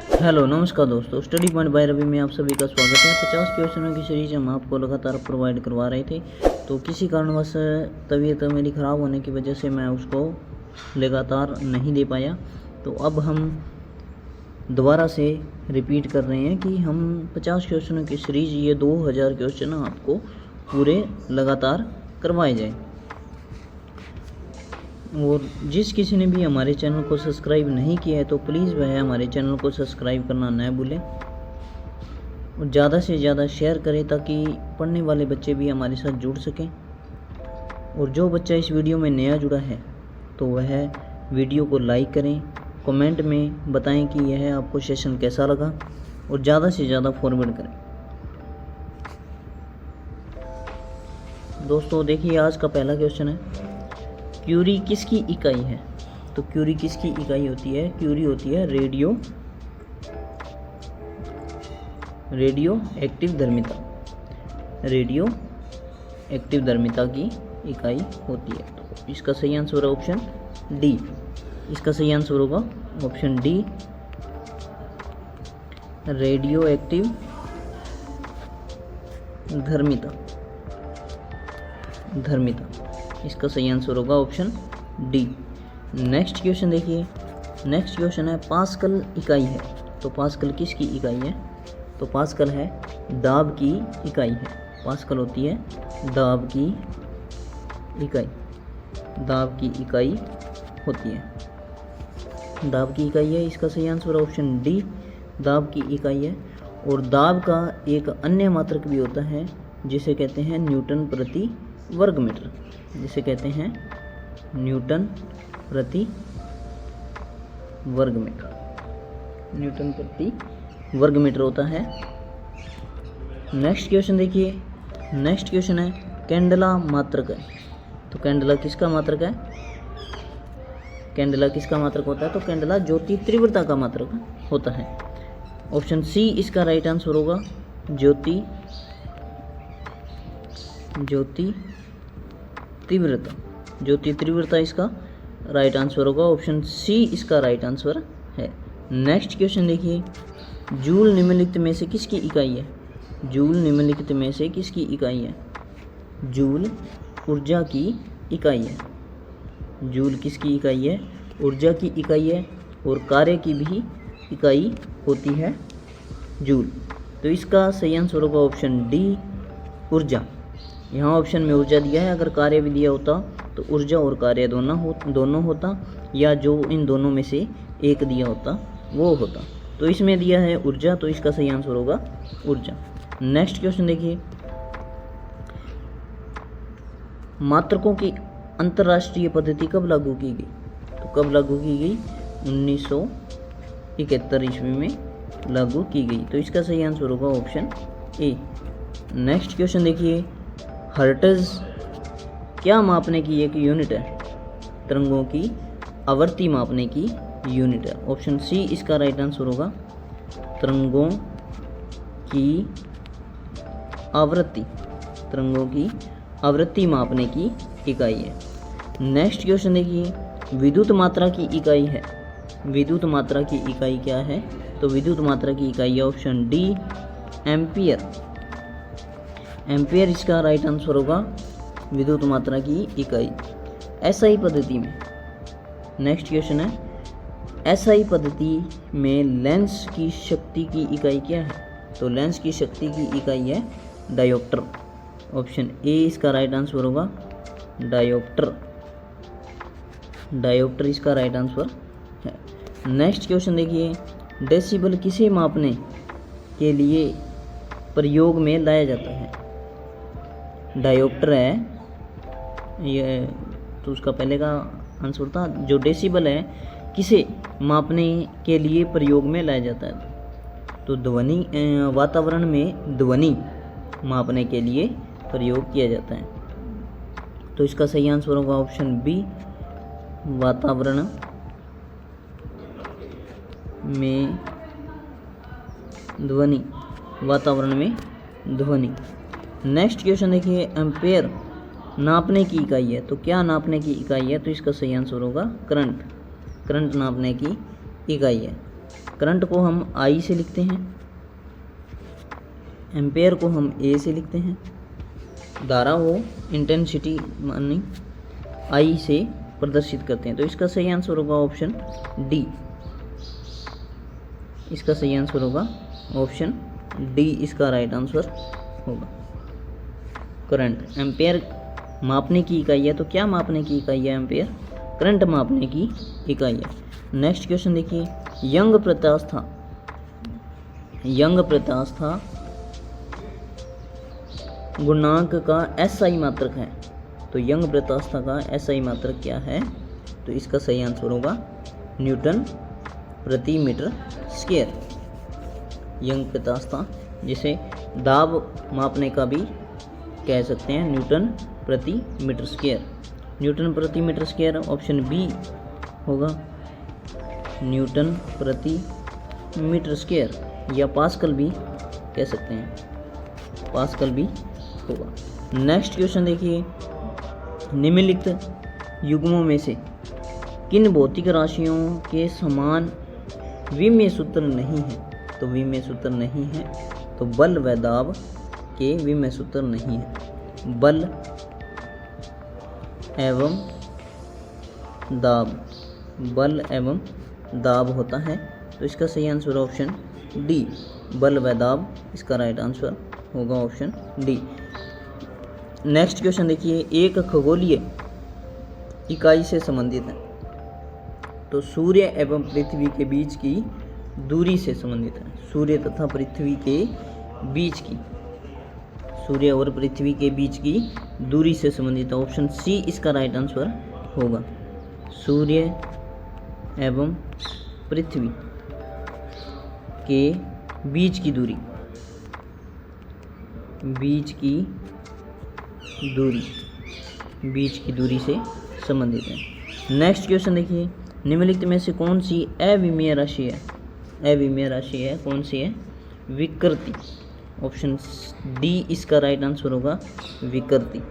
Hello नमस्कार दोस्तों, study point by Ravi में आप सभी का स्वागत है। 50 क्वेश्चनों की सीरीज हम आपको लगातार प्रोवाइड करवा रहे थे, तो किसी कारणवश तबीयत मेरी ख़राब होने की वजह से मैं उसको लगातार नहीं दे पाया। तो अब हम दोबारा से रिपीट कर रहे हैं कि हम 50 क्वेश्चनों की सीरीज, ये 2000 क्वेश्चन आपको पूरे लगातार करवाए जाए। और जिस किसी ने भी हमारे चैनल को सब्सक्राइब नहीं किया है तो प्लीज़ वह हमारे चैनल को सब्सक्राइब करना न भूलें और ज़्यादा से ज़्यादा शेयर करें ताकि पढ़ने वाले बच्चे भी हमारे साथ जुड़ सकें। और जो बच्चा इस वीडियो में नया जुड़ा है तो वह वीडियो को लाइक करें, कमेंट में बताएं कि यह आपको सेशन कैसा लगा और ज़्यादा से ज़्यादा फॉरवर्ड करें। दोस्तों देखिए, आज का पहला क्वेश्चन है, क्यूरी किसकी इकाई है? तो क्यूरी किसकी इकाई होती है? क्यूरी होती है रेडियो एक्टिव धर्मिता। रेडियो एक्टिव धर्मिता की इकाई होती है। तो इसका सही आंसर है ऑप्शन डी। इसका सही आंसर होगा ऑप्शन डी, रेडियो एक्टिव धर्मिता। इसका सही आंसर होगा ऑप्शन डी। नेक्स्ट क्वेश्चन देखिए, नेक्स्ट क्वेश्चन है, पास्कल इकाई है। तो पास्कल किसकी इकाई है? तो पास्कल है दाब की इकाई है। पास्कल होती है दाब की इकाई। दाब की इकाई होती है। दाब की इकाई है, इसका सही आंसर है ऑप्शन डी, दाब की इकाई है। और दाब का एक अन्य मात्रक भी होता है जिसे कहते हैं न्यूटन प्रति वर्ग मीटर। जिसे कहते हैं न्यूटन प्रति वर्ग मीटर। न्यूटन प्रति वर्ग मीटर होता है। नेक्स्ट क्वेश्चन देखिए, नेक्स्ट क्वेश्चन है, कैंडला मात्रक है। तो कैंडला किसका मात्रक है? कैंडला किसका मात्रक होता है? तो कैंडला ज्योति तीव्रता का मात्रक होता है। ऑप्शन सी इसका राइट आंसर होगा, ज्योति तीव्रता। ज्योति तीव्रता इसका राइट आंसर होगा, ऑप्शन सी इसका राइट आंसर है। नेक्स्ट क्वेश्चन देखिए, जूल निम्नलिखित में से किसकी इकाई है? जूल निम्नलिखित में से किसकी इकाई है? जूल ऊर्जा की इकाई है। जूल किसकी इकाई है? ऊर्जा की इकाई है। और कार्य की भी इकाई होती है जूल। तो इसका सही आंसर होगा ऑप्शन डी, ऊर्जा। यहाँ ऑप्शन में ऊर्जा दिया है, अगर कार्य भी दिया होता तो ऊर्जा और कार्य दोनों होता, या जो इन दोनों में से एक दिया होता वो होता। तो इसमें दिया है ऊर्जा, तो इसका सही आंसर होगा ऊर्जा। नेक्स्ट क्वेश्चन देखिए, मात्रकों की अंतर्राष्ट्रीय पद्धति कब लागू की गई? तो कब लागू की गई? 1971 ईस्वी में लागू की गई। तो इसका सही आंसर होगा ऑप्शन ए। नेक्स्ट क्वेश्चन देखिए, हर्ट्ज क्या मापने की एक यूनिट है? तरंगों की आवृत्ति मापने की यूनिट है। ऑप्शन सी इसका राइट आंसर होगा, तरंगों की आवृत्ति। तरंगों की आवृत्ति मापने की इकाई है। नेक्स्ट क्वेश्चन देखिए, विद्युत मात्रा की इकाई है। विद्युत मात्रा की इकाई क्या है? तो विद्युत मात्रा की इकाई है ऑप्शन डी, एम्पियर। एम्पियर इसका राइट आंसर होगा, विद्युत मात्रा की इकाई। एसआई पद्धति में, नेक्स्ट क्वेश्चन है, एसआई पद्धति में लेंस की शक्ति की इकाई क्या है? तो लेंस की शक्ति की इकाई है डायोप्टर। ऑप्शन ए इसका राइट आंसर होगा, डायोप्टर। डायोप्टर इसका राइट आंसर है। नेक्स्ट क्वेश्चन देखिए, डेसिबल किसे मापने के लिए प्रयोग में लाया जाता है? डायोप्टर है ये, तो उसका पहले का आंसर था, जो डेसिबल है किसे मापने के लिए प्रयोग में लाया जाता है? तो ध्वनि, वातावरण में ध्वनि मापने के लिए प्रयोग किया जाता है। तो इसका सही आंसर होगा ऑप्शन बी, वातावरण में ध्वनि। वातावरण में ध्वनि। नेक्स्ट क्वेश्चन देखिए, एम्पेयर नापने की इकाई है। तो क्या नापने की इकाई है? तो इसका सही आंसर होगा करंट। करंट नापने की इकाई है। करंट को हम आई से लिखते हैं, एम्पेयर को हम ए से लिखते हैं, धारा वो इंटेंसिटी मानी आई से प्रदर्शित करते हैं। तो इसका सही आंसर होगा ऑप्शन डी। इसका सही आंसर होगा ऑप्शन डी, इसका राइट आंसर होगा। करंट एम्पेयर मापने की इकाई है, तो क्या मापने की इकाई है एम्पेयर? करंट मापने की इकाई है। नेक्स्ट क्वेश्चन देखिए, यंग प्रत्यास्था गुणांक का एसआई मात्रक है। तो यंग प्रत्यास्था का एसआई मात्रक क्या है? तो इसका सही आंसर होगा न्यूटन प्रति मीटर स्क्वायर। यंग प्रत्यास्था, जिसे दाब मापने का भी कह सकते हैं, न्यूटन प्रति मीटर स्क्वायर। न्यूटन प्रति मीटर स्क्वायर ऑप्शन बी होगा, न्यूटन प्रति मीटर स्क्वायर, या पास्कल भी कह सकते हैं, पास्कल भी होगा। नेक्स्ट क्वेश्चन देखिए, निम्नलिखित युग्मों में से किन भौतिक राशियों के समान विमीय सूत्र नहीं है? तो विमीय सूत्र नहीं है, तो बल व दाब के विमीय सूत्र नहीं है। बल एवं दाब, बल एवं दाब होता है। तो इसका सही आंसर ऑप्शन डी, बल व दाब, इसका राइट आंसर होगा ऑप्शन डी। नेक्स्ट क्वेश्चन देखिए, एक खगोलीय इकाई से संबंधित है। तो सूर्य एवं पृथ्वी के बीच की दूरी से संबंधित है। सूर्य तथा पृथ्वी के बीच की, सूर्य और पृथ्वी के बीच की दूरी से संबंधित है। ऑप्शन सी इसका राइट आंसर होगा, सूर्य एवं पृथ्वी के बीच की दूरी, बीच की दूरी से संबंधित है। नेक्स्ट क्वेश्चन देखिए, निम्नलिखित में से कौन सी अविमीय राशि है? अविमीय राशि है, कौन सी है? विकृति। ऑप्शन डी इसका राइट आंसर होगा, विकृति।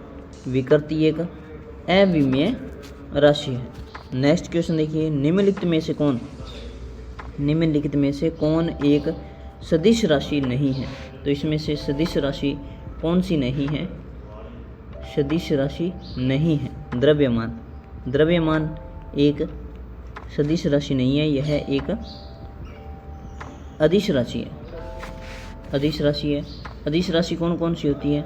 विकृति एक अविमीय राशि है। नेक्स्ट क्वेश्चन देखिए, निम्नलिखित में से कौन एक सदिश राशि नहीं है? तो इसमें से सदिश राशि कौन सी नहीं है? सदिश राशि नहीं है द्रव्यमान। द्रव्यमान एक सदिश राशि नहीं है, यह एक अदिश राशि है। अदिश राशि है। अदिश राशि कौन कौन सी होती है?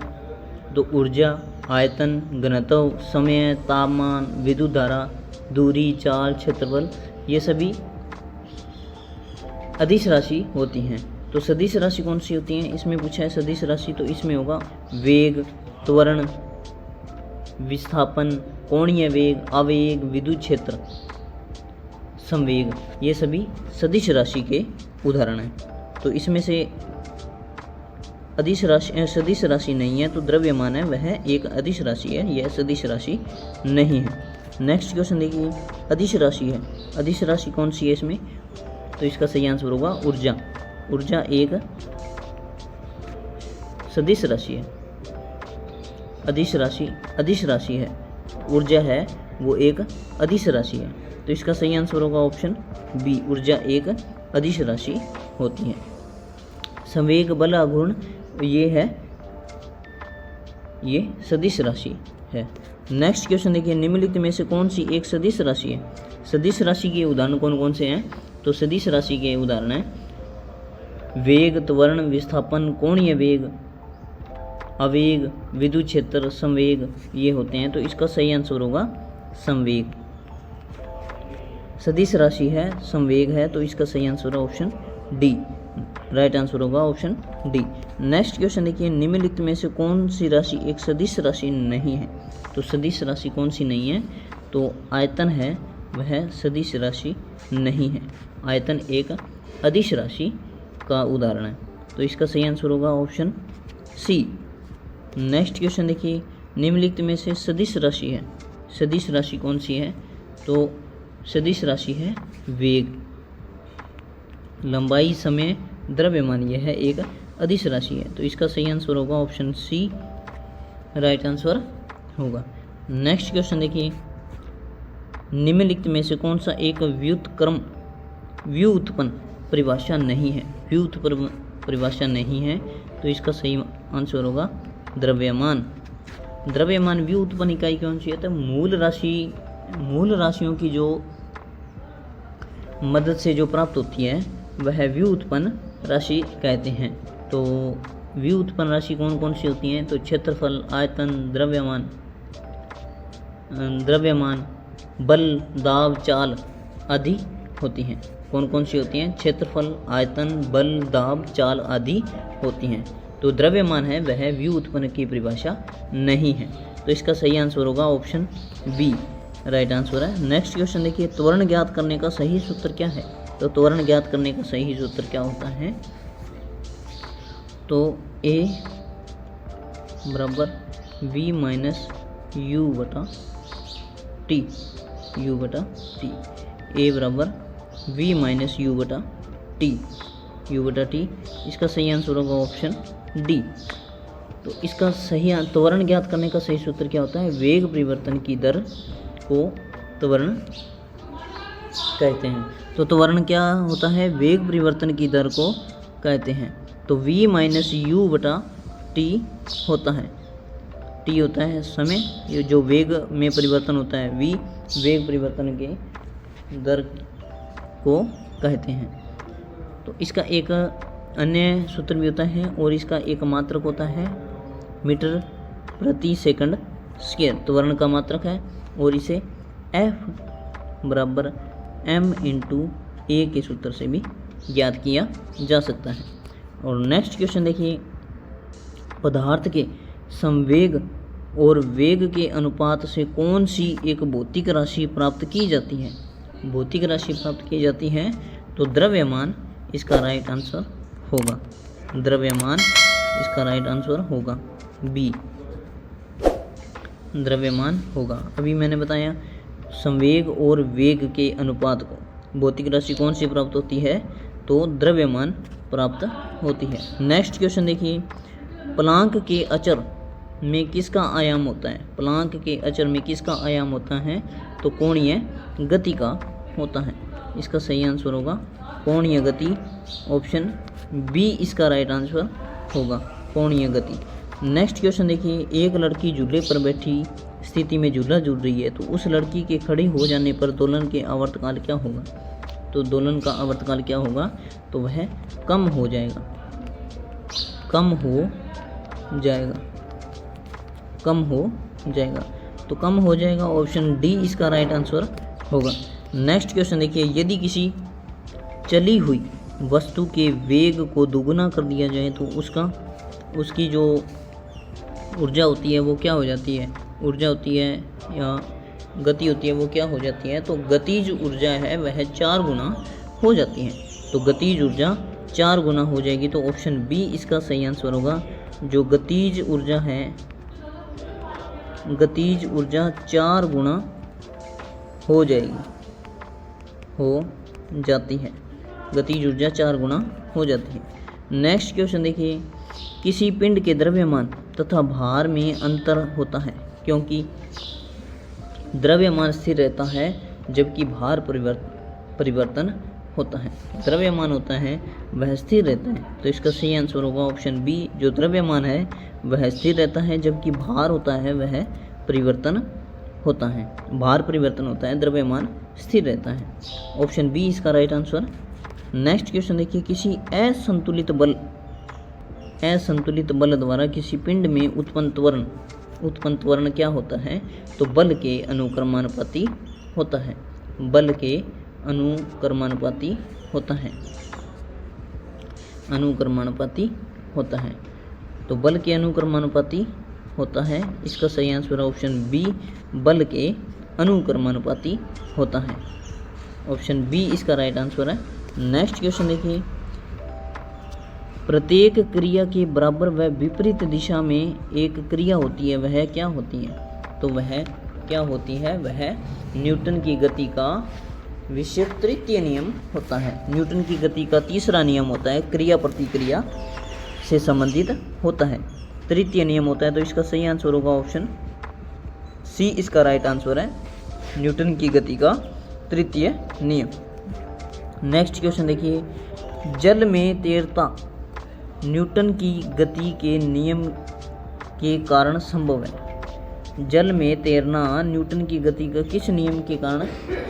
तो ऊर्जा, आयतन, घनत्व, समय, तापमान, विद्युत धारा, दूरी, चाल, क्षेत्रफल, ये सभी अदिश राशि होती हैं। तो सदिश राशि कौन सी होती हैं? इसमें पूछा है सदिश राशि, तो इसमें होगा वेग, त्वरण, विस्थापन, कोणीय वेग, आवेग, विद्युत क्षेत्र, संवेग, ये सभी सदिश राशि के उदाहरण हैं। तो इसमें से सदिश राशि नहीं है, तो द्रव्यमान है वह एक अदिश राशि है, यह सदिश राशि नहीं है। नेक्स्ट क्वेश्चन देखिए, अदिश राशि है। अदिश राशि कौन सी है इसमें? तो इसका सही आंसर होगा ऊर्जा। ऊर्जा एक सदिश राशि है। अदिश राशि है, ऊर्जा है वो एक अदिश राशि है। तो इसका सही आंसर होगा ऑप्शन बी, ऊर्जा एक अदिश राशि होती है। संवेग, बल, आघूर्ण, ये सदिश राशि है। नेक्स्ट क्वेश्चन देखिए, निम्नलिखित में से कौन सी एक सदिश राशि है? सदिश राशि के उदाहरण कौन कौन से हैं? तो सदिश राशि के उदाहरण हैं वेग, त्वरण, विस्थापन, कोणीय वेग, आवेग, विद्युत क्षेत्र, संवेग, ये होते हैं। तो इसका सही आंसर होगा संवेग। सदिश राशि है, संवेग है, तो इसका सही आंसर है ऑप्शन डी, राइट आंसर होगा ऑप्शन डी। नेक्स्ट क्वेश्चन देखिए, निम्नलिखित में से कौन सी राशि एक सदिश राशि नहीं है? तो सदिश राशि कौन सी नहीं है? तो आयतन है, वह सदिश राशि नहीं है। आयतन एक अदिश राशि का उदाहरण है। तो इसका सही आंसर होगा ऑप्शन सी। नेक्स्ट क्वेश्चन देखिए, निम्नलिखित में से सदिश राशि है। सदिश राशि कौन सी है? तो सदिश राशि है वेग, लंबाई, समय, द्रव्यमान, यह है एक अदिश राशि है। तो इसका सही आंसर होगा ऑप्शन सी, राइट आंसर होगा। नेक्स्ट क्वेश्चन देखिए, निम्नलिखित में से कौन सा एक व्युत्पन्न परिभाषा नहीं है, व्युत परिभाषा नहीं है, तो इसका सही आंसर होगा द्रव्यमान। द्रव्यमान व्युत्पन्न इकाई कौन सी है? तो मूल राशियों की जो मदद से जो प्राप्त होती है वह व्युत्पन्न राशि कहते हैं। तो व्युत्पन्न राशि कौन कौन सी होती हैं? तो क्षेत्रफल, आयतन, द्रव्यमान, बल, दाब, चाल आदि होती हैं। कौन कौन सी होती हैं? क्षेत्रफल, आयतन, बल, दाब, चाल आदि होती हैं। तो द्रव्यमान है वह व्युत्पन्न की परिभाषा नहीं है, तो इसका सही आंसर होगा ऑप्शन बी, राइट आंसर है। नेक्स्ट क्वेश्चन देखिए, त्वरण ज्ञात करने का सही सूत्र क्या है? तो त्वरण ज्ञात करने का सही सूत्र क्या होता है? तो A बराबर V माइनस U बटा T, A बराबर V माइनस U बटा T, इसका सही आंसर होगा ऑप्शन डी। तो इसका सही त्वरण ज्ञात करने का सही सूत्र क्या होता है? वेग परिवर्तन की दर को त्वरण कहते हैं। तो त्वरण क्या होता है? वेग परिवर्तन की दर को कहते हैं। तो v माइनस यू बटा टी होता है, टी होता है समय, ये जो वेग में परिवर्तन होता है, v वेग परिवर्तन के दर को कहते हैं। तो इसका एक अन्य सूत्र भी होता है और इसका एक मात्रक होता है मीटर प्रति सेकंड स्क्वायर, त्वरण का मात्रक है, और इसे F बराबर m इंटू ए के सूत्र से भी ज्ञात किया जा सकता है। और नेक्स्ट क्वेश्चन देखिए, पदार्थ के संवेग और वेग के अनुपात से कौन सी एक भौतिक राशि प्राप्त की जाती है? भौतिक राशि प्राप्त की जाती है, तो द्रव्यमान इसका राइट आंसर होगा, द्रव्यमान इसका राइट आंसर होगा बी, द्रव्यमान होगा। अभी मैंने बताया संवेग और वेग के अनुपात को भौतिक राशि कौन सी प्राप्त होती है? तो द्रव्यमान प्राप्त होती है। नेक्स्ट क्वेश्चन देखिए, प्लांक के अचर में किसका आयाम होता है? प्लांक के अचर में किसका आयाम होता है? तो कोणीय गति का होता है, इसका सही आंसर होगा कोणीय गति, ऑप्शन बी इसका राइट आंसर होगा, कोणीय गति। नेक्स्ट क्वेश्चन देखिए, एक लड़की झूले पर बैठी स्थिति में झूला झूल रही है, तो उस लड़की के खड़े हो जाने पर दोलन के आवर्तकाल क्या होगा? तो दोलन का आवर्तकाल क्या होगा? तो वह कम हो जाएगा, कम हो जाएगा, ऑप्शन डी इसका राइट आंसर होगा। नेक्स्ट क्वेश्चन देखिए, यदि किसी चली हुई वस्तु के वेग को दोगुना कर दिया जाए तो उसकी जो ऊर्जा होती है वो क्या हो जाती है? ऊर्जा होती है या गति होती है वो क्या हो जाती है? तो गतिज ऊर्जा है वह 4 गुना हो जाती है, तो गतिज ऊर्जा 4 गुना हो जाएगी, तो ऑप्शन बी इसका सही आंसर होगा। जो गतिज ऊर्जा है, गतिज ऊर्जा 4 गुना हो जाती है, गतिज ऊर्जा 4 गुना हो जाती है। नेक्स्ट क्वेश्चन देखिए, किसी पिंड के द्रव्यमान तथा भार में अंतर होता है, क्योंकि द्रव्यमान स्थिर रहता है जबकि भार परिवर्तन होता है। द्रव्यमान होता है वह स्थिर रहता है, तो इसका सही आंसर होगा ऑप्शन बी। जो द्रव्यमान है वह स्थिर रहता है जबकि भार होता है वह परिवर्तन होता है, भार परिवर्तन होता है, द्रव्यमान स्थिर रहता है, ऑप्शन बी इसका राइट आंसर। नेक्स्ट क्वेश्चन देखिए, किसी असंतुलित बल द्वारा किसी पिंड में उत्पन्न त्वरण क्या होता है? तो बल के अनुक्रमानुपाती होता है, बल के अनुक्रमानुपाती होता है, तो बल के अनुक्रमानुपाती होता है, इसका सही आंसर है ऑप्शन बी, बल के अनुक्रमानुपाती होता है, ऑप्शन बी इसका राइट आंसर है। नेक्स्ट क्वेश्चन देखिए, प्रत्येक क्रिया के बराबर व विपरीत दिशा में एक क्रिया होती है, वह क्या होती है? तो वह क्या होती है? वह न्यूटन की गति का विषय तृतीय नियम होता है। न्यूटन की गति का तीसरा नियम होता है, क्रिया प्रतिक्रिया से संबंधित होता है, तृतीय नियम होता है, तो इसका सही आंसर होगा ऑप्शन सी इसका राइट आंसर है, न्यूटन की गति का तृतीय नियम। नेक्स्ट क्वेश्चन देखिए, जल में तैरता न्यूटन की गति के नियम के कारण संभव है। जल में तैरना न्यूटन की गति का किस नियम के कारण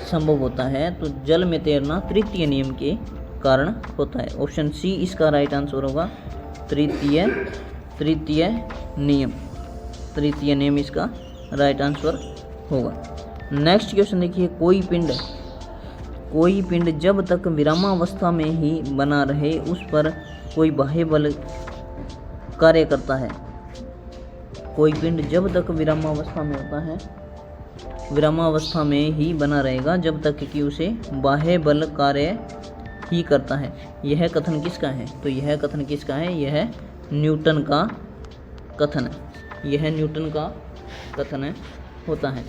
संभव होता है? तो जल में तैरना तृतीय नियम के कारण होता है। ऑप्शन सी इसका राइट आंसर होगा, तृतीय नियम इसका राइट आंसर होगा। नेक्स्ट क्वेश्चन देखिए, कोई पिंड जब तक विरामावस्था में ही बना रहे उस पर कोई बाह्य बल कार्य करता है। कोई पिंड जब तक विरामावस्था में होता है, विरामावस्था में ही बना रहेगा जब तक कि उसे बाह्य बल कार्य ही करता है। यह कथन किसका है? तो यह कथन किसका है? यह न्यूटन का कथन है। यह न्यूटन का कथन है, होता है।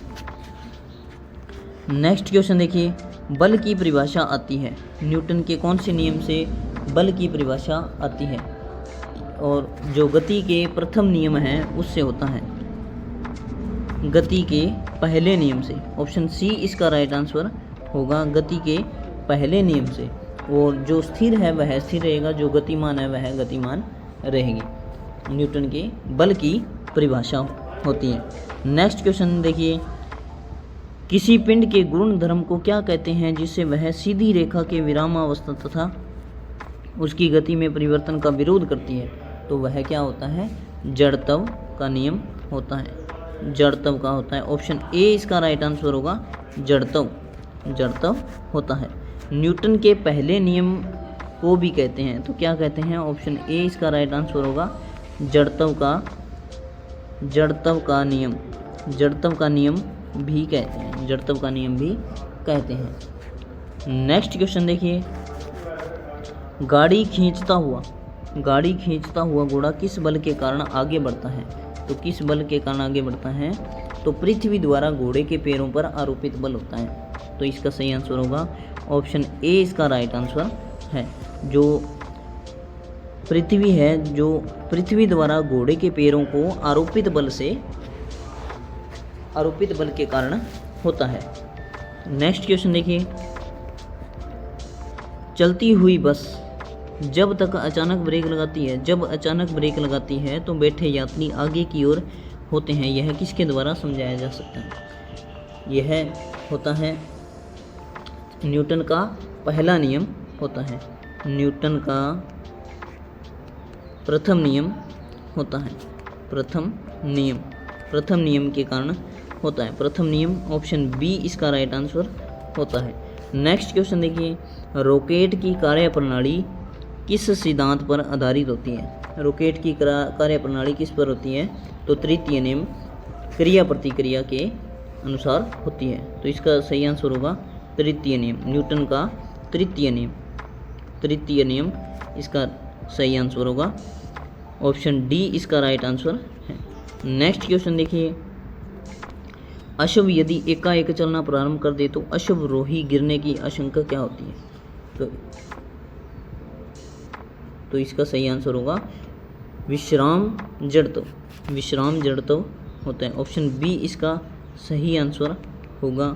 नेक्स्ट क्वेश्चन देखिए, बल की परिभाषा आती है। न्यूटन के कौन से नियम से बल की परिभाषा आती है? और जो गति के प्रथम नियम है उससे होता है, गति के पहले नियम से। ऑप्शन सी इसका राइट आंसर होगा, गति के पहले नियम से। और जो स्थिर है वह स्थिर रहेगा, जो गतिमान है वह गतिमान रहेगी। न्यूटन के बल की परिभाषा होती है। नेक्स्ट क्वेश्चन देखिए, किसी पिंड के गुण धर्म को क्या कहते हैं जिससे वह सीधी रेखा के विरामावस्था तथा उसकी गति में परिवर्तन का विरोध करती है? तो वह क्या होता है? जड़त्व का नियम होता है, जड़त्व का होता है। ऑप्शन ए इसका राइट आंसर होगा, जड़त्व होता है। न्यूटन के पहले नियम को भी कहते हैं, तो क्या कहते हैं? ऑप्शन ए इसका राइट आंसर होगा, जड़त्व का नियम भी कहते हैं, जड़त्व का नियम भी कहते हैं। नेक्स्ट क्वेश्चन देखिए, गाड़ी खींचता हुआ घोड़ा किस बल के कारण आगे बढ़ता है? तो किस बल के कारण आगे बढ़ता है? तो पृथ्वी द्वारा घोड़े के पैरों पर आरोपित बल होता है। तो इसका सही आंसर होगा ऑप्शन ए इसका राइट आंसर है। जो पृथ्वी है, जो पृथ्वी द्वारा घोड़े के पैरों को आरोपित बल के कारण होता है। नेक्स्ट क्वेश्चन देखिए, चलती हुई बस जब अचानक ब्रेक लगाती है तो बैठे यात्री आगे की ओर होते हैं। यह किसके द्वारा समझाया जा सकता है? यह होता है न्यूटन का पहला नियम होता है, न्यूटन का प्रथम नियम होता है, प्रथम नियम के कारण होता है। प्रथम नियम ऑप्शन बी इसका राइट आंसर होता है। नेक्स्ट क्वेश्चन देखिए, रॉकेट की कार्यप्रणाली किस सिद्धांत पर आधारित होती है? रॉकेट की कार्यप्रणाली किस पर होती है? तो तृतीय नियम क्रिया प्रतिक्रिया के अनुसार होती है। तो इसका सही आंसर होगा तृतीय नियम, न्यूटन का तृतीय नियम इसका सही आंसर होगा। ऑप्शन डी इसका राइट आंसर है। नेक्स्ट क्वेश्चन देखिए, अशुभ यदि एकाएक चलना प्रारंभ कर दे तो अशुभ रोही गिरने की आशंका क्या होती है? तो इसका सही आंसर होगा विश्राम जड़त्व होता है। ऑप्शन बी इसका सही आंसर होगा,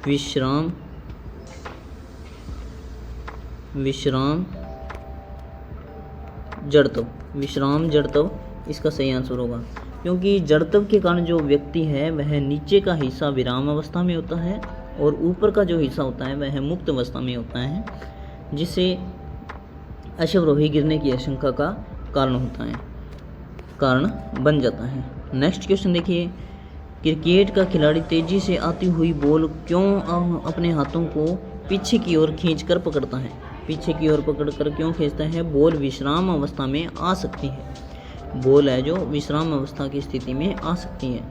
विश्राम जड़त्व इसका सही आंसर होगा। क्योंकि जड़त्व के कारण जो व्यक्ति है वह नीचे का हिस्सा विराम अवस्था में होता है और ऊपर का जो हिस्सा होता है वह मुक्त अवस्था में होता है, जिससे अशुभरोही गिरने की आशंका का कारण बन जाता है। नेक्स्ट क्वेश्चन देखिए, क्रिकेट का खिलाड़ी तेजी से आती हुई बॉल क्यों अपने हाथों को पीछे की ओर खींचकर पकड़ता है? पीछे की ओर पकड़कर क्यों खींचता है? बॉल विश्राम अवस्था में आ सकती है, बॉल है जो विश्राम अवस्था की स्थिति में आ सकती है।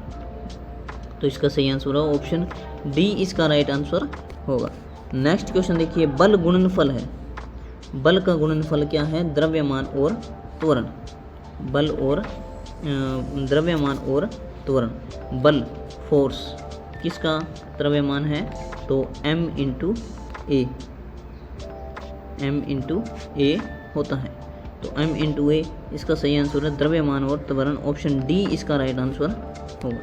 तो इसका सही आंसर होगा ऑप्शन डी इसका राइट आंसर होगा। नेक्स्ट क्वेश्चन देखिए, बल गुणनफल है। बल का गुणनफल क्या है? द्रव्यमान और त्वरण। बल और द्रव्यमान और त्वरण। बल फोर्स किसका द्रव्यमान है? तो m इंटू ए होता है। तो m इंटू ए इसका सही आंसर है द्रव्यमान और त्वरण। ऑप्शन डी इसका राइट आंसर होगा।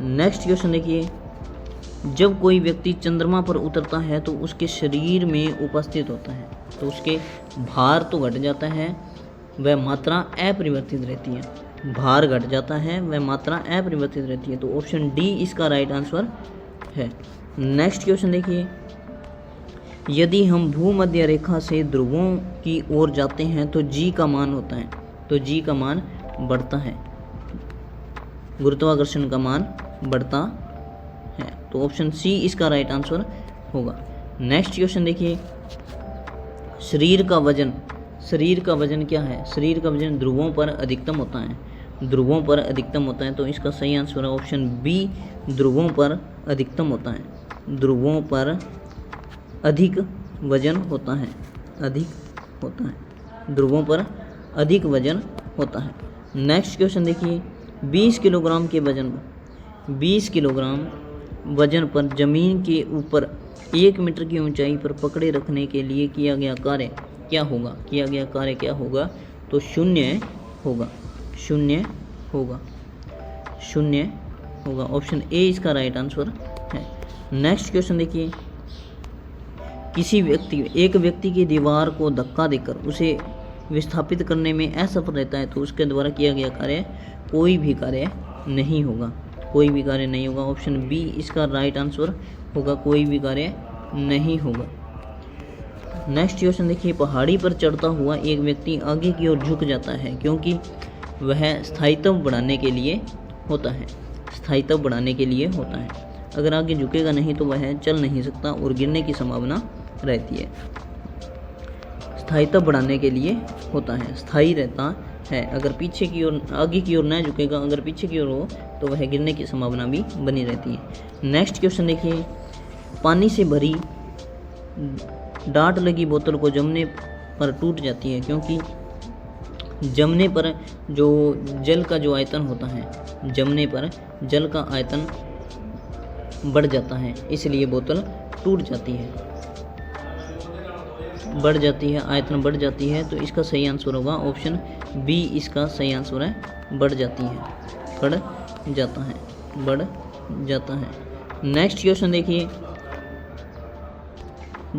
नेक्स्ट क्वेश्चन देखिए, जब कोई व्यक्ति चंद्रमा पर उतरता है तो उसके शरीर में उपस्थित होता है। तो उसके भार तो घट जाता है, वह मात्रा अपरिवर्तित रहती है। भार घट जाता है, वह मात्रा अपरिवर्तित रहती है। तो ऑप्शन डी इसका राइट आंसर है। नेक्स्ट क्वेश्चन देखिए, यदि हम भूमध्य रेखा से ध्रुवों की ओर जाते हैं तो जी का मान होता है, तो जी का मान बढ़ता है, गुरुत्वाकर्षण का मान बढ़ता है। तो ऑप्शन सी इसका राइट आंसर होगा। नेक्स्ट क्वेश्चन देखिए, शरीर का वजन क्या है? शरीर का वजन ध्रुवों पर अधिकतम होता है, ध्रुवों पर अधिकतम होता है। तो इसका सही आंसर है ऑप्शन बी, ध्रुवों पर अधिकतम होता है, ध्रुवों पर अधिक वजन होता है, अधिक होता है, ध्रुवों पर अधिक वजन होता है। नेक्स्ट क्वेश्चन देखिए, 20 किलोग्राम के वजन पर 20 किलोग्राम वजन पर जमीन के ऊपर 1 मीटर की ऊंचाई पर पकड़े रखने के लिए किया गया कार्य क्या होगा? किया गया कार्य क्या होगा? तो शून्य होगा, शून्य होगा, शून्य होगा। ऑप्शन ए इसका राइट आंसर है। नेक्स्ट क्वेश्चन देखिए, एक व्यक्ति की दीवार को धक्का देकर उसे विस्थापित करने में असफल रहता है तो उसके द्वारा किया गया कार्य कोई भी कार्य नहीं होगा, कोई भी कार्य नहीं होगा। ऑप्शन बी इसका राइट आंसर होगा, कोई भी कार्य नहीं होगा। नेक्स्ट क्वेश्चन देखिए, पहाड़ी पर चढ़ता हुआ एक व्यक्ति आगे की ओर झुक जाता है क्योंकि वह स्थायित्व बढ़ाने के लिए होता है, स्थायित्व बढ़ाने के लिए होता है। अगर आगे झुकेगा नहीं तो वह चल नहीं सकता और गिरने की संभावना रहती है। स्थायित्व बढ़ाने के लिए होता है, स्थायी रहता है। अगर पीछे की ओर, आगे की ओर न झुकेगा, अगर पीछे की ओर हो तो वह गिरने की संभावना भी बनी रहती है। नेक्स्ट क्वेश्चन देखिए, पानी से भरी डाट लगी बोतल को जमने पर टूट जाती है क्योंकि जमने पर जो जल का जो आयतन होता है, जमने पर जल का आयतन बढ़ जाता है, इसलिए बोतल टूट जाती है, बढ़ जाती है, आयतन बढ़ जाती है। तो इसका सही आंसर होगा ऑप्शन बी, इसका सही आंसर है बढ़ जाती है, बढ़ जाता है, बढ़ जाता है। नेक्स्ट क्वेश्चन देखिए,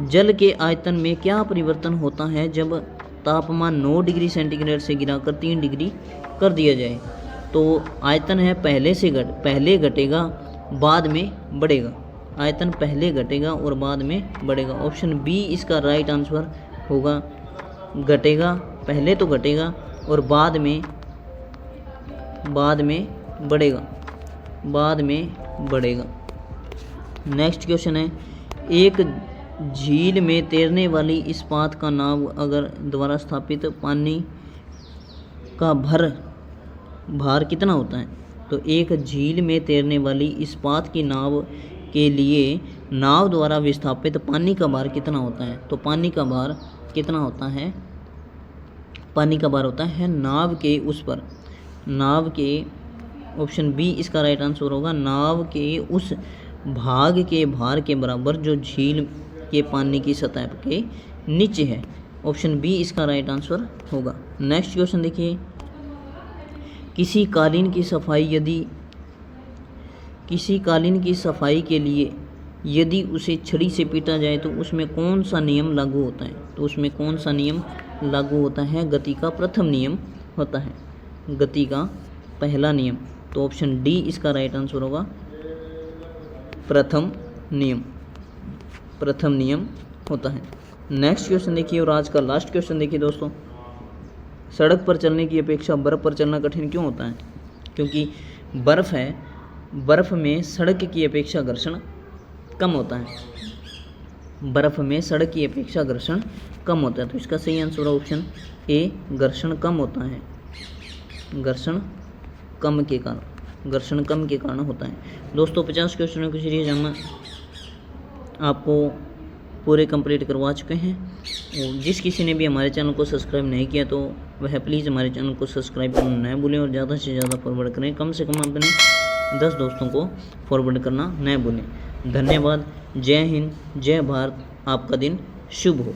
जल के आयतन में क्या परिवर्तन होता है जब तापमान 9 डिग्री सेंटीग्रेड से गिराकर 3 डिग्री कर दिया जाए? तो आयतन है पहले घटेगा बाद में बढ़ेगा, आयतन पहले घटेगा और बाद में बढ़ेगा। ऑप्शन बी इसका राइट आंसर होगा, घटेगा, पहले तो घटेगा और बाद में बढ़ेगा, बाद में बढ़ेगा। नेक्स्ट क्वेश्चन है, एक झील में तैरने वाली इस्पात का नाव अगर द्वारा स्थापित पानी का भार कितना होता है? तो एक झील में तैरने वाली इस्पात की नाव के लिए नाव द्वारा विस्थापित पानी का भार कितना होता है? तो पानी का भार कितना होता है? पानी का भार होता है नाव के उस पर, नाव के, ऑप्शन बी इसका राइट आंसर होगा, नाव के उस भाग के भार के बराबर जो झील के पानी की सतह के नीचे है। ऑप्शन बी इसका राइट आंसर होगा। नेक्स्ट क्वेश्चन देखिए, किसी कालीन की सफाई के लिए यदि उसे छड़ी से पीटा जाए तो उसमें कौन सा नियम लागू होता है? तो उसमें कौन सा नियम लागू होता है? गति का प्रथम नियम होता है, गति का पहला नियम। तो ऑप्शन डी इसका राइट आंसर होगा, प्रथम नियम, प्रथम नियम होता है। नेक्स्ट क्वेश्चन देखिए, और आज का लास्ट क्वेश्चन देखिए दोस्तों, सड़क पर चलने की अपेक्षा बर्फ़ पर चलना कठिन क्यों होता है? क्योंकि बर्फ़ है, बर्फ़ में सड़क की अपेक्षा घर्षण कम होता है, बर्फ़ में सड़क की अपेक्षा घर्षण कम होता है। तो इसका सही आंसर है ऑप्शन ए, घर्षण कम होता है, घर्षण कम के कारण, घर्षण कम के कारण होता है। दोस्तों 50 क्वेश्चनों की सीरीज हम आपको पूरे कंप्लीट करवा चुके हैं। और जिस किसी ने भी हमारे चैनल को सब्सक्राइब नहीं किया तो वह प्लीज़ हमारे चैनल को सब्सक्राइब करना न भूलें और ज़्यादा से ज़्यादा फॉरवर्ड करें, कम से कम अपने 10 दोस्तों को फॉरवर्ड करना न भूलें। धन्यवाद। जय हिंद, जय भारत, आपका दिन शुभ हो।